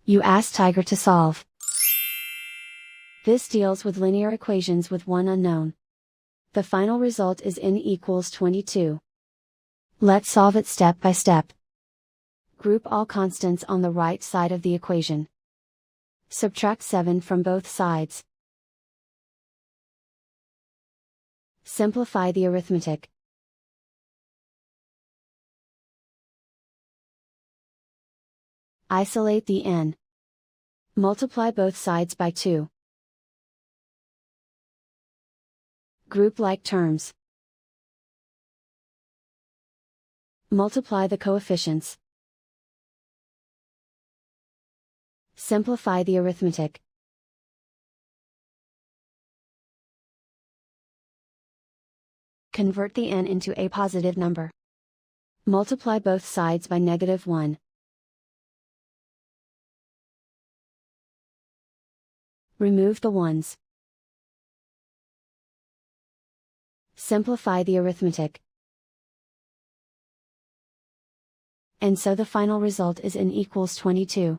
You ask Tiger to solve. This deals with linear equations with one unknown. The final result is n equals 22. Let's solve it step by step. Group all constants on the right side of the equation. Subtract 7 from both sides. Simplify the arithmetic. Isolate the n. Multiply both sides by 2. Group like terms. Multiply the coefficients. Simplify the arithmetic. Convert the n into a positive number. Multiply both sides by -1. Remove the ones. Simplify the arithmetic. And so the final result is n equals 22.